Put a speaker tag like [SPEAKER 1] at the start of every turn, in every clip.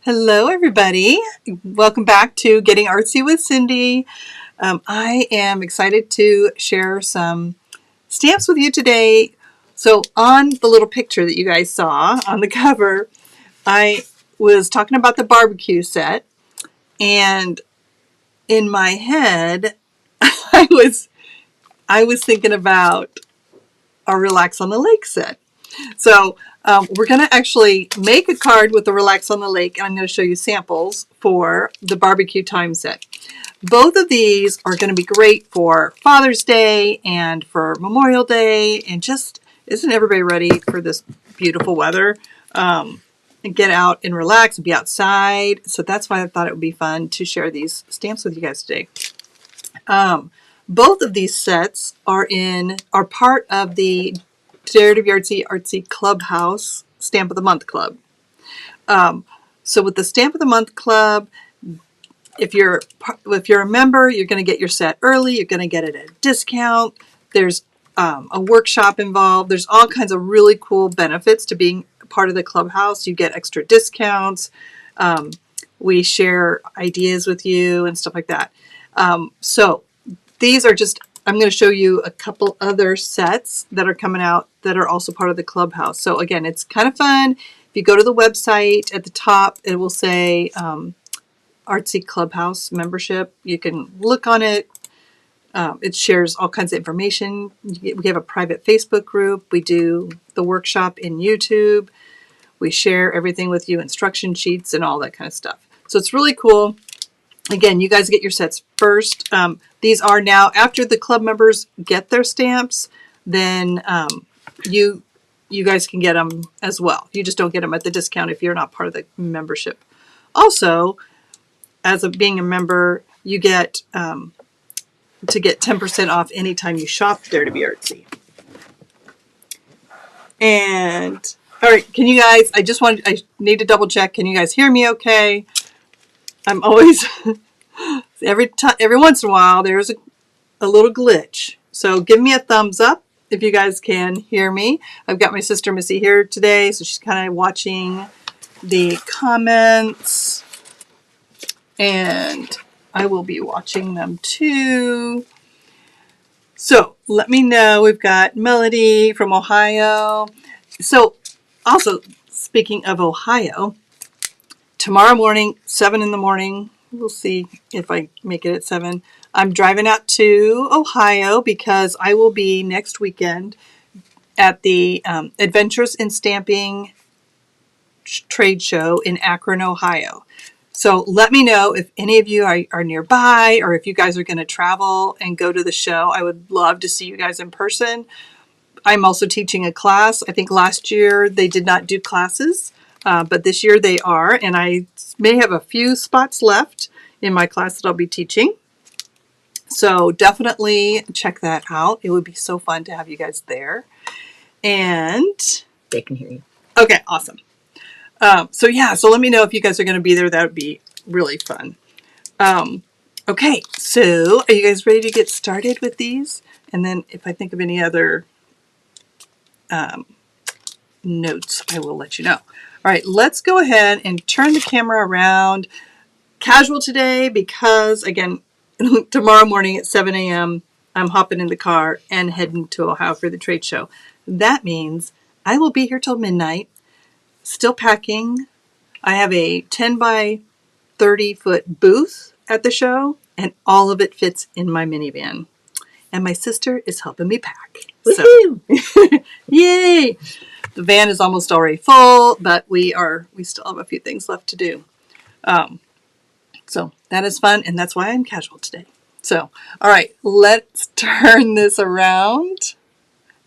[SPEAKER 1] Hello, everybody. Welcome back to Getting Artsy with Cindy. I am excited to share some stamps with you today. So on the little picture that you guys saw on the cover, I was talking about the barbecue set, and in my head, I was thinking about our Relax on the Lake set. So we're going to actually make a card with the Relax on the Lake, and I'm going to show you samples for the BBQ Time Set. Both of these are going to be great for Father's Day and for Memorial Day, and just isn't everybody ready for this beautiful weather? And get out and relax and be outside. So that's why I thought it would be fun to share these stamps with you guys today. Both of these sets are part of the Dare to be Artsy Clubhouse Stamp of the Month Club. So with the Stamp of the Month Club, if you're a member, you're going to get your set early. You're going to get it at a discount. There's a workshop involved. There's all kinds of really cool benefits to being part of the clubhouse. You get extra discounts. We share ideas with you and stuff like that. So these are just, I'm going to show you a couple other sets that are coming out that are also part of the clubhouse. So again, it's kind of fun. If you go to the website at the top, it will say Artsy Clubhouse membership. You can look on it. It shares all kinds of information. We have a private Facebook group. We do the workshop in YouTube. We share everything with you, instruction sheets and all that kind of stuff. So it's really cool. Again, you guys get your sets first. These are now, after the club members get their stamps, then you guys can get them as well. You just don't get them at the discount if you're not part of the membership. Also, being a member, you get to get 10% off anytime you shop Dare to be Artsy. And all right, can you guys? I need to double check. Can you guys hear me? Okay. I'm always every once in a while there's a little glitch. So give me a thumbs up if you guys can hear me. I've got my sister Missy here today, so she's kind of watching the comments, and I will be watching them too. So let me know. We've got Melody from Ohio. So also, speaking of Ohio, tomorrow morning, 7 in the morning, we'll see if I make it at 7. I'm driving out to Ohio because I will be next weekend at the Adventures in Stamping trade show in Akron, Ohio. So let me know if any of you are nearby, or if you guys are going to travel and go to the show. I would love to see you guys in person. I'm also teaching a class. I think last year they did not do classes, but this year they are, and I may have a few spots left in my class that I'll be teaching. So definitely check that out. It would be so fun to have you guys there. And
[SPEAKER 2] they can hear you.
[SPEAKER 1] Okay, awesome. So let me know if you guys are going to be there. That would be really fun. Okay, so are you guys ready to get started with these? And then if I think of any other notes, I will let you know. All right, let's go ahead and turn the camera around. Casual today because, again, tomorrow morning at 7 a.m., I'm hopping in the car and heading to Ohio for the trade show. That means I will be here till midnight, still packing. I have a 10 by 30 foot booth at the show, and all of it fits in my minivan. And my sister is helping me pack.
[SPEAKER 2] Woohoo!
[SPEAKER 1] So, yay! The van is almost already full, but we still have a few things left to do. So that is fun, and that's why I'm casual today. So, all right, let's turn this around.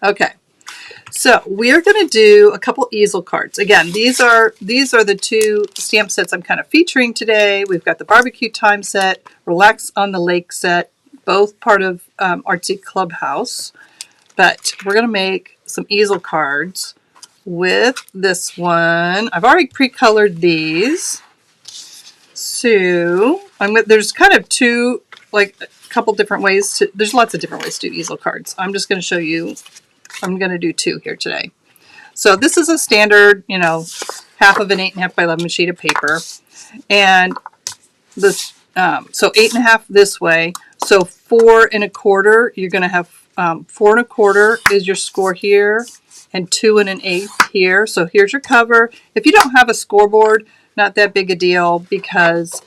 [SPEAKER 1] Okay. So we are going to do a couple easel cards. Again, these are the two stamp sets I'm kind of featuring today. We've got the BBQ Time Set, Relax on the Lake set, both part of Artsy Clubhouse. But we're going to make some easel cards with this one. I've already pre-colored these. So there's kind of a couple different ways there's lots of different ways to do easel cards. I'm just going to show you. I'm going to do 2 here today. So this is a standard, half of an 8.5 by 11 sheet of paper. And this, so 8.5 this way. So 4 1/4, you're going to have 4 1/4 is your score here, and 2 1/8 here. So here's your cover. If you don't have a scoreboard, not that big a deal, because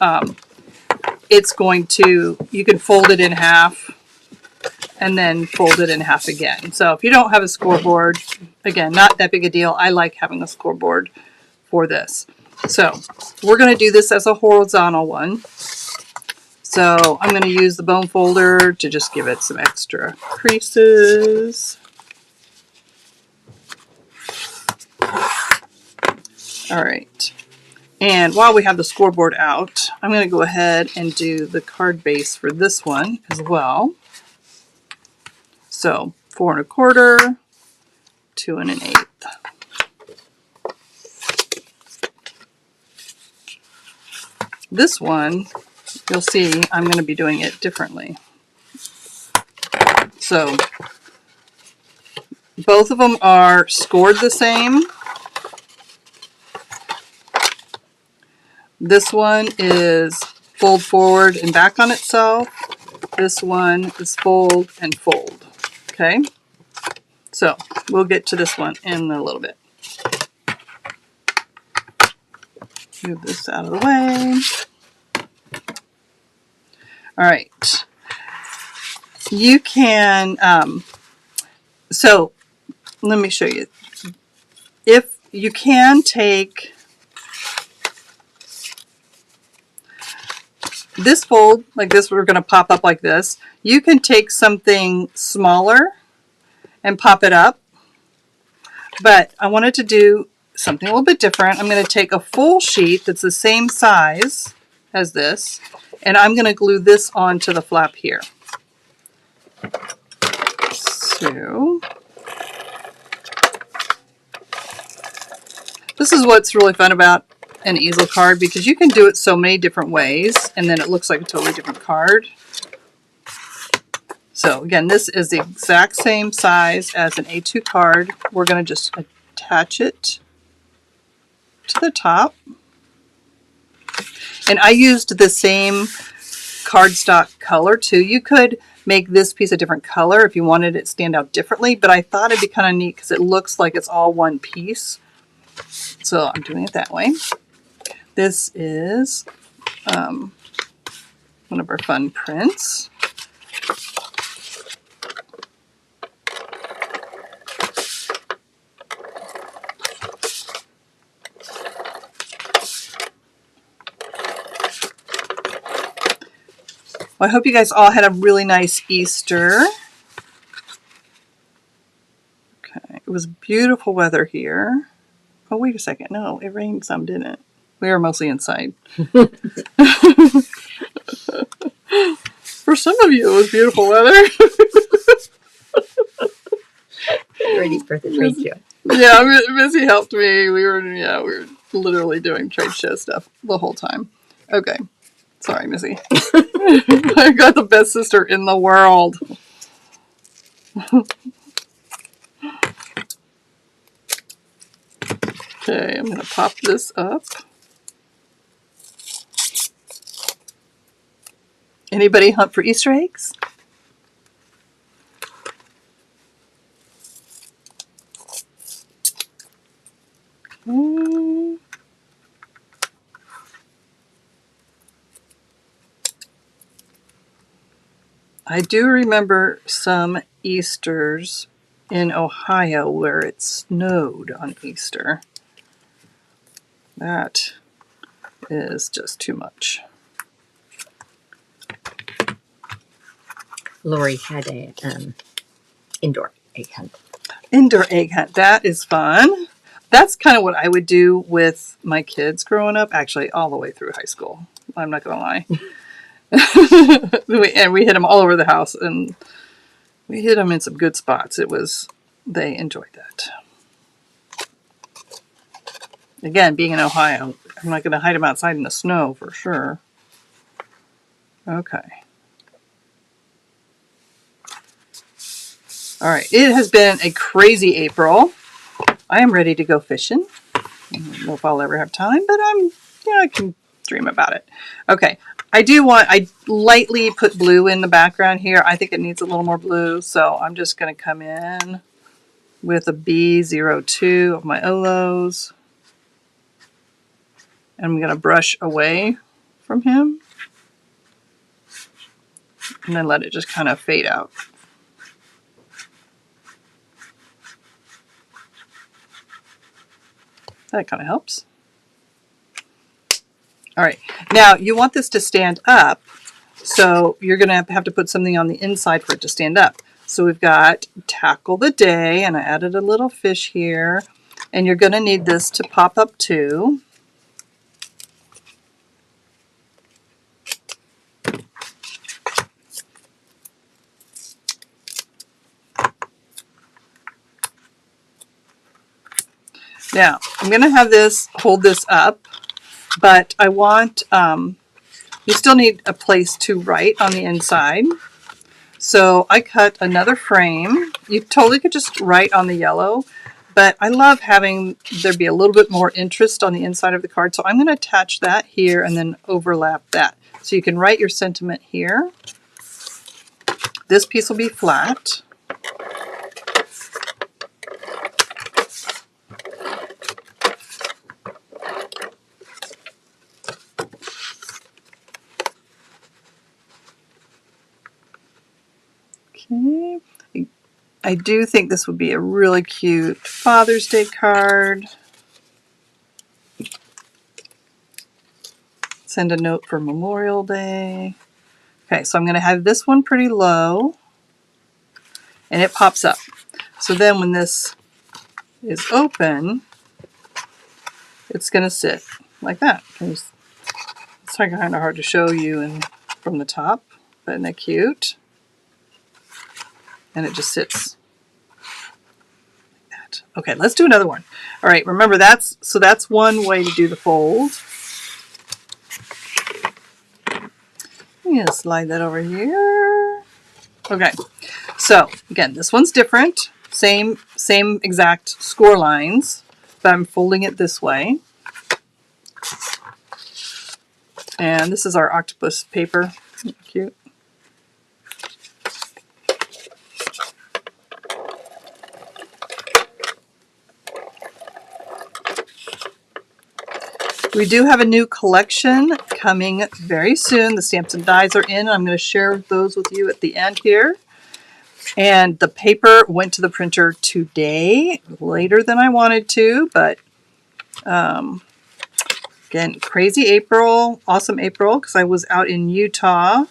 [SPEAKER 1] it's going to, you can fold it in half and then fold it in half again. So if you don't have a scoreboard, again, not that big a deal. I like having a scoreboard for this. So we're going to do this as a horizontal one. So I'm going to use the bone folder to just give it some extra creases. All right. And while we have the scoreboard out, I'm going to go ahead and do the card base for this one as well. So 4 1/4, 2 1/8. This one, you'll see I'm going to be doing it differently. So both of them are scored the same. This one is fold forward and back on itself. This one is fold and fold. Okay, so we'll get to this one in a little bit. Move this out of the way. All right. You can, so let me show you. If you can take this fold, like this, we're going to pop up like this. You can take something smaller and pop it up. But I wanted to do something a little bit different. I'm going to take a full sheet that's the same size as this, and I'm going to glue this onto the flap here. So this is what's really fun about an easel card, because you can do it so many different ways and then it looks like a totally different card. So again, this is the exact same size as an A2 card. We're going to just attach it to the top. And I used the same cardstock color too. You could make this piece a different color if you wanted it to stand out differently, but I thought it'd be kind of neat because it looks like it's all one piece. So I'm doing it that way. This is one of our fun prints. Well, I hope you guys all had a really nice Easter. Okay, it was beautiful weather here. Oh, wait a second. No, it rained some, didn't it? We were mostly inside. For some of you, it was beautiful weather.
[SPEAKER 2] Ready for the trade show.
[SPEAKER 1] Yeah, Missy helped me. We were literally doing trade show stuff the whole time. Okay. Sorry, Missy. I got the best sister in the world. Okay, I'm going to pop this up. Anybody hunt for Easter eggs? I do remember some Easters in Ohio where it snowed on Easter. That is just too much.
[SPEAKER 2] Lori had a indoor egg hunt.
[SPEAKER 1] Indoor egg hunt. That is fun. That's kind of what I would do with my kids growing up, actually all the way through high school. I'm not going to lie. And we hit them all over the house, and we hit them in some good spots. They enjoyed that. Again, being in Ohio, I'm not going to hide them outside in the snow for sure. Okay. All right. It has been a crazy April. I am ready to go fishing. I don't know if I'll ever have time, but I can dream about it. Okay, I lightly put blue in the background here. I think it needs a little more blue, so I'm just going to come in with a B02 of my Olos. And I'm going to brush away from him. And then let it just kind of fade out. That kind of helps. All right, now you want this to stand up, so you're going to have to put something on the inside for it to stand up. So we've got Tackle the Day, and I added a little fish here, and you're going to need this to pop up too. Now, I'm going to have this hold this up, but I want, you still need a place to write on the inside. So I cut another frame. You totally could just write on the yellow, but I love having there be a little bit more interest on the inside of the card. So I'm going to attach that here and then overlap that. So you can write your sentiment here. This piece will be flat. Okay. I do think this would be a really cute Father's Day card. Send a note for Memorial Day. Okay, so I'm going to have this one pretty low, and it pops up. So then when this is open, it's going to sit like that. It's kind of hard to show you from the top, but isn't that cute? And it just sits like that. Okay, let's do another one. All right, remember that's one way to do the fold. I'm going to slide that over here. Okay, so again, this one's different. Same exact score lines, but I'm folding it this way. And this is our octopus paper. Cute. We do have a new collection coming very soon. The stamps and dies are in. I'm going to share those with you at the end here. And the paper went to the printer today, later than I wanted to, but again, crazy April, awesome April, because I was out in Utah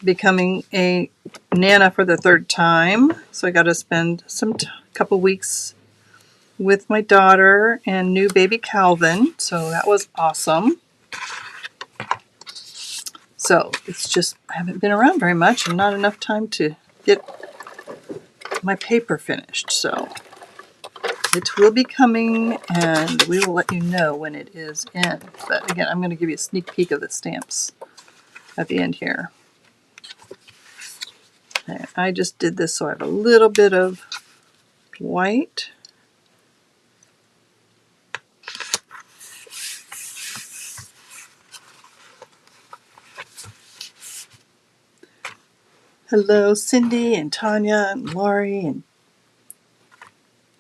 [SPEAKER 1] becoming a Nana for the third time. So I got to spend couple weeks with my daughter and new baby Calvin. So that was awesome. So it's just, I haven't been around very much and not enough time to get my paper finished. So it will be coming and we will let you know when it is in. But again, I'm going to give you a sneak peek of the stamps at the end here. And I just did this so I have a little bit of white. Hello, Cindy and Tanya and Laurie and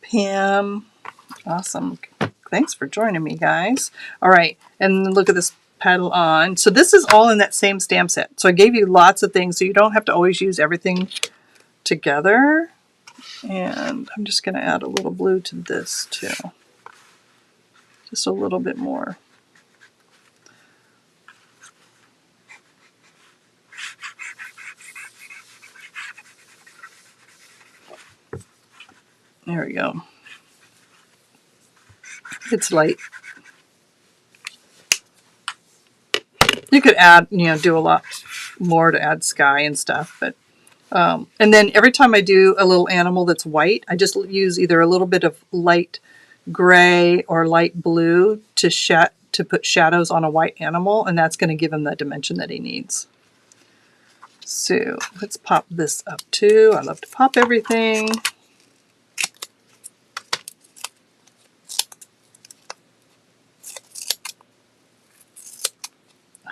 [SPEAKER 1] Pam. Awesome. Thanks for joining me, guys. All right, and look at this paddle on. So this is all in that same stamp set. So I gave you lots of things, so you don't have to always use everything together. And I'm just going to add a little blue to this too. Just a little bit more. There we go. It's light. You could add, do a lot more to add sky and stuff, but and then every time I do a little animal that's white, I just use either a little bit of light gray or light blue to put shadows on a white animal, and that's going to give him the dimension that he needs. So let's pop this up too. I love to pop everything.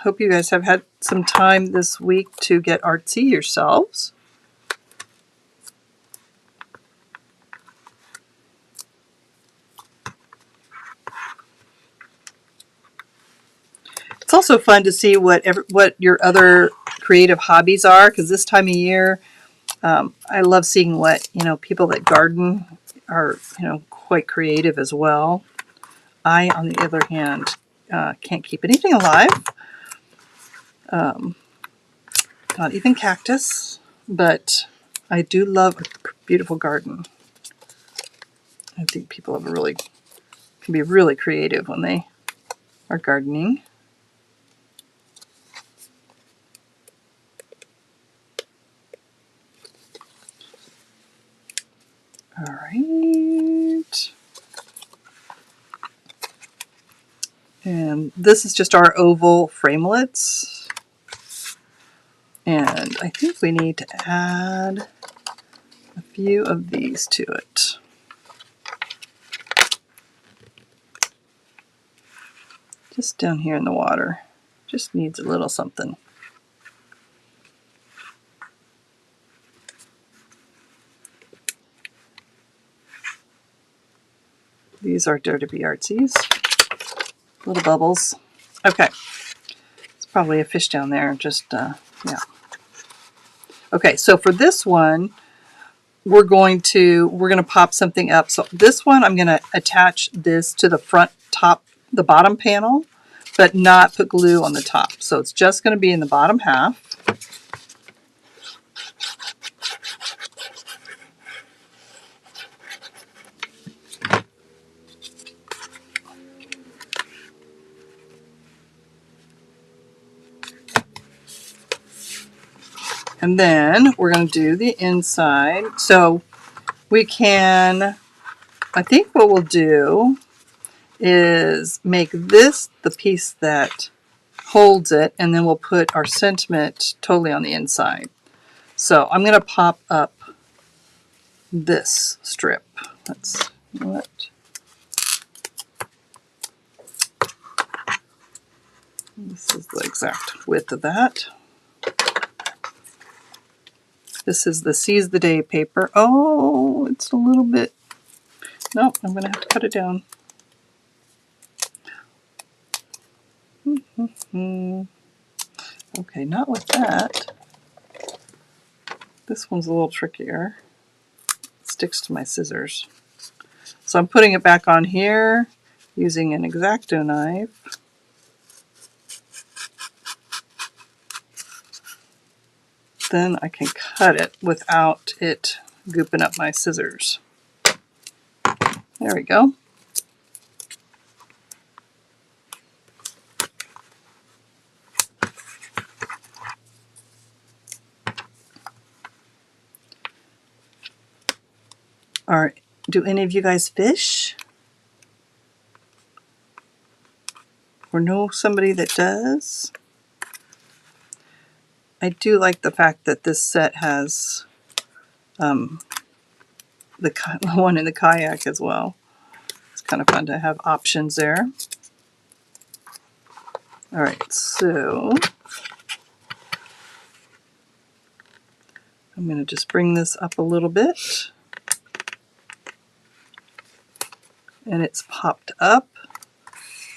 [SPEAKER 1] hope you guys have had some time this week to get artsy yourselves. It's also fun to see what your other creative hobbies are, because this time of year, I love seeing what people that garden are quite creative as well. I, on the other hand, can't keep anything alive, not even cactus, but I do love a beautiful garden. I think people can be really creative when they are gardening. All right. And this is just our oval framelits. And I think we need to add a few of these to it. Just down here in the water. Just needs a little something. These are Dare to Be Artsies. Little bubbles. Okay. It's probably a fish down there. Just, yeah. Okay, so for this one, we're going to pop something up. So this one, I'm going to attach this to the the bottom panel, but not put glue on the top. So it's just going to be in the bottom half. And then we're going to do the inside. So we can, I think what we'll do is make this the piece that holds it, and then we'll put our sentiment totally on the inside. So I'm going to pop up this strip. Let's, this is the exact width of that. This is the Seize the Day paper. Oh, it's a little bit, nope, I'm going to have to cut it down. Okay, not with that. This one's a little trickier. It sticks to my scissors. So I'm putting it back on here using an X-Acto knife. Then I can cut it without it gooping up my scissors. There we go. All right. Do any of you guys fish? Or know somebody that does? I do like the fact that this set has the one in the kayak as well. It's kind of fun to have options there. All right, so I'm going to just bring this up a little bit. And it's popped up,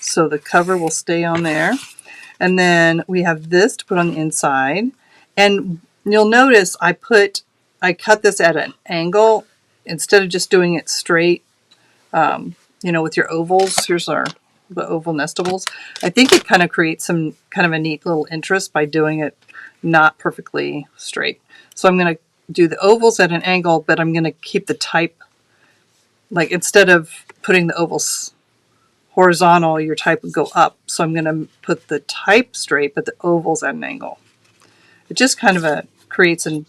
[SPEAKER 1] so the cover will stay on there. And then we have this to put on the inside. And you'll notice I cut this at an angle instead of just doing it straight, with your ovals. Here's the oval nestables. I think it kind of creates some kind of a neat little interest by doing it not perfectly straight. So I'm going to do the ovals at an angle, but I'm going to keep the type, like instead of putting the ovals horizontal, your type would go up. So I'm going to put the type straight, but the ovals at an angle. It just kind of creates a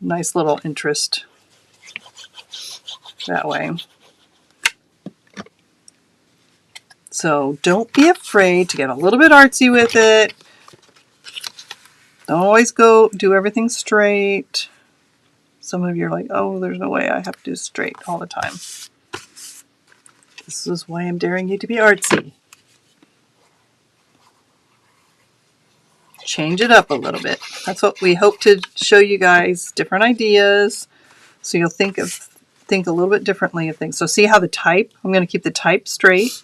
[SPEAKER 1] nice little interest that way. So don't be afraid to get a little bit artsy with it. Don't always go do everything straight. Some of you are like, oh, there's no way I have to do straight all the time. This is why I'm daring you to be artsy. change it up a little bit. That's what we hope to show you guys, different ideas. So you'll think a little bit differently of things. So see how the type, I'm going to keep the type straight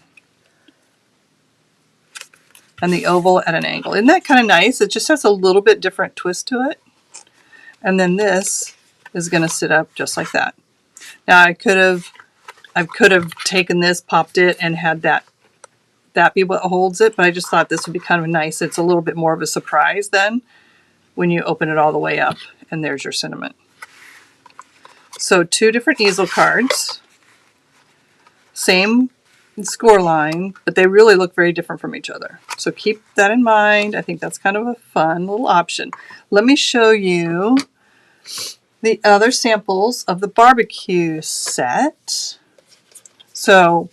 [SPEAKER 1] and the oval at an angle. Isn't that kind of nice? It just has a little bit different twist to it. And then this is going to sit up just like that. Now I could have taken this, popped it, and had that be what holds it, but I just thought this would be kind of nice. It's a little bit more of a surprise then when you open it all the way up, and there's your sentiment. So 2 different easel cards, same score line, but they really look very different from each other. So keep that in mind. I think that's kind of a fun little option. Let me show you the other samples of the barbecue set. So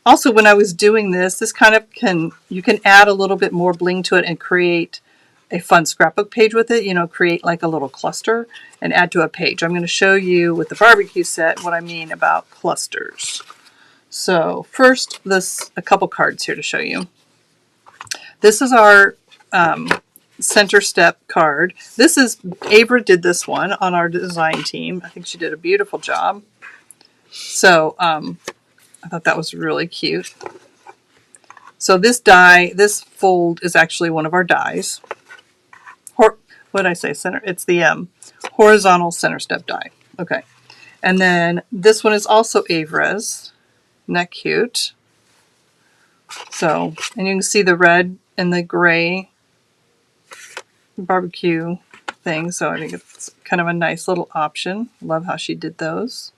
[SPEAKER 1] also when I was doing this kind of you can add a little bit more bling to it and create a fun scrapbook page with it, create like a little cluster and add to a page. I'm going to show you with the barbecue set what I mean about clusters. So first, a couple cards here to show you. This is our center step card. This is, Avra did this one on our design team. I think she did a beautiful job. So I thought that was really cute. So this fold is actually one of our dies. What did I say? Center. It's the horizontal center step die. Okay. And then this one is also Avra's. Isn't that cute? So, and you can see the red and the gray barbecue thing. So I think it's kind of a nice little option. Love how she did those.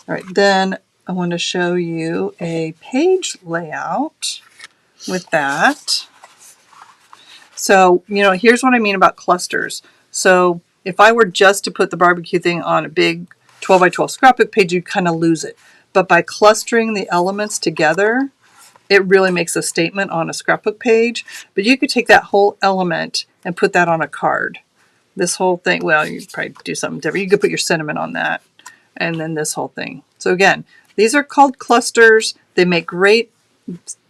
[SPEAKER 1] All right, then I want to show you a page layout with that. So, here's what I mean about clusters. So if I were just to put the barbecue thing on a big 12 by 12 scrapbook page, you'd kind of lose it. But by clustering the elements together, it really makes a statement on a scrapbook page. But you could take that whole element and put that on a card. This whole thing, well, you'd probably do something different. You could put your sentiment on that. And then this whole thing. So again, these are called clusters. They make great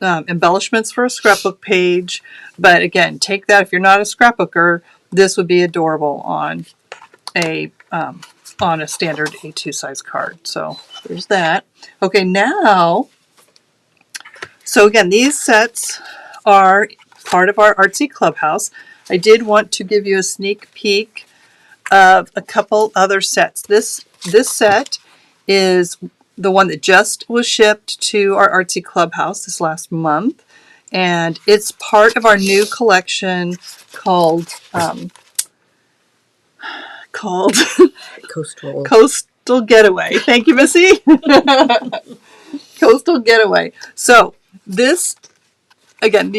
[SPEAKER 1] embellishments for a scrapbook page. But again, take that, if you're not a scrapbooker, this would be adorable on a standard A2 size card. So there's that. Okay, now, so again, these sets are part of our Artsy Clubhouse. I did want to give you a sneak peek of a couple other sets. This set is the one that just was shipped to our Artsy Clubhouse this last month, and it's part of our new collection called Coastal Getaway. Thank you, Missy. Coastal Getaway. So this, again,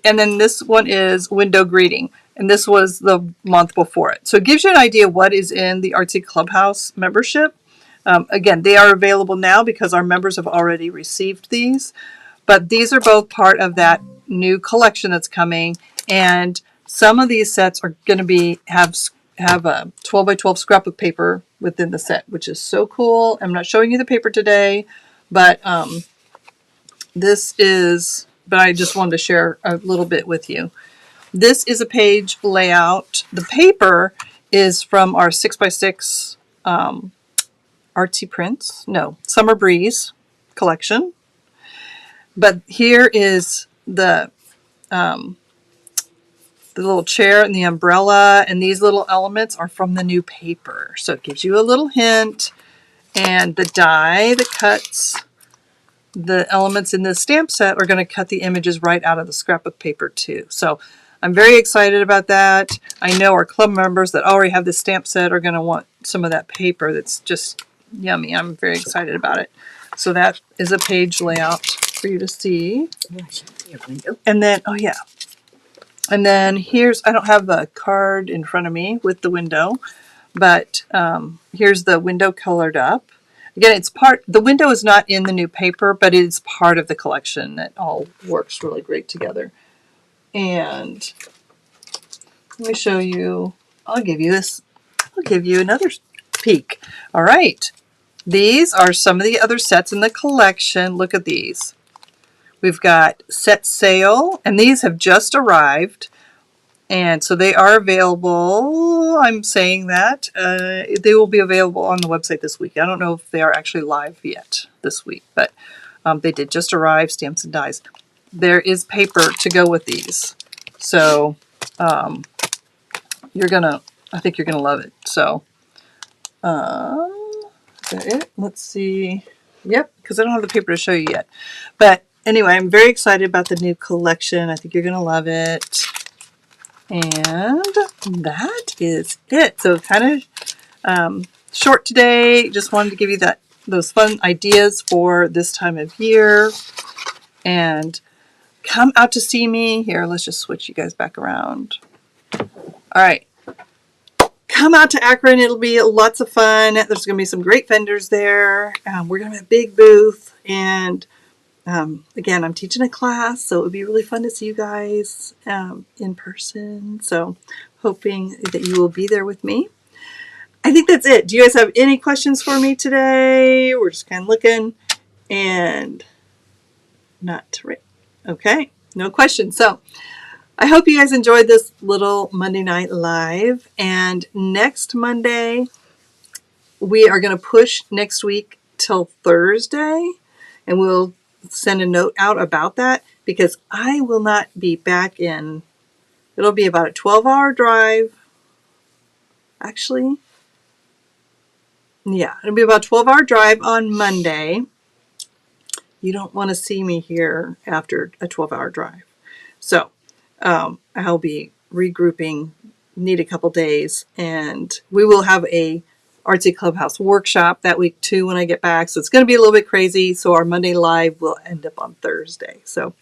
[SPEAKER 1] and then this one is Window Greeting, and this was the month before it. So it gives you an idea what is in the Artsy Clubhouse membership. Again, they are available now because our members have already received these, but these are both part of that new collection that's coming, and some of these sets are going to have a 12 by 12 scrapbook paper within the set, which is so cool. I'm not showing you the paper today, but I just wanted to share a little bit with you. This is a page layout. The paper is from our 6x6 Artsy Prints, Summer Breeze collection. But here is the little chair and the umbrella, and these little elements are from the new paper. So it gives you a little hint. And the die that cuts the elements in this stamp set are going to cut the images right out of the scrapbook paper too. So I'm very excited about that. I know our club members that already have this stamp set are going to want some of that paper. That's just yummy. I'm very excited about it. So that is a page layout for you to see. And then, and then I don't have the card in front of me with the window, but here's the window colored up. Again, the window is not in the new paper, but it is part of the collection. It all works really great together. And let me show you, I'll give you another peek. All right. These are some of the other sets in the collection. Look at these. We've got Set Sail, and these have just arrived. And so they are available. I'm saying that. They will be available on the website this week. I don't know if they are actually live yet this week, but they did just arrive, stamps and dies. There is paper to go with these. So I think you're gonna love it. So is that it? Let's see. Yep, because I don't have the paper to show you yet. But anyway, I'm very excited about the new collection. I think you're gonna love it. And that is it. So kind of short today. Just wanted to give you those fun ideas for this time of year. And come out to see me. Here, let's just switch you guys back around. All right. Come out to Akron. It'll be lots of fun. There's going to be some great vendors there. We're going to have a big booth. And again, I'm teaching a class, so it would be really fun to see you guys in person. So hoping that you will be there with me. I think that's it. Do you guys have any questions for me today? We're just kind of looking and not right. Okay, no questions. So I hope you guys enjoyed this little Monday Night Live. And next Monday, we are going to push next week till Thursday. And we'll send a note out about that because I will not be back in. It'll be about a 12-hour drive. Actually, yeah, it'll be about a 12-hour drive on Monday. You don't want to see me here after a 12-hour drive. So I'll be regrouping, need a couple days, and we will have a Artsy Clubhouse workshop that week too when I get back. So it's going to be a little bit crazy. So our Monday Live will end up on Thursday. So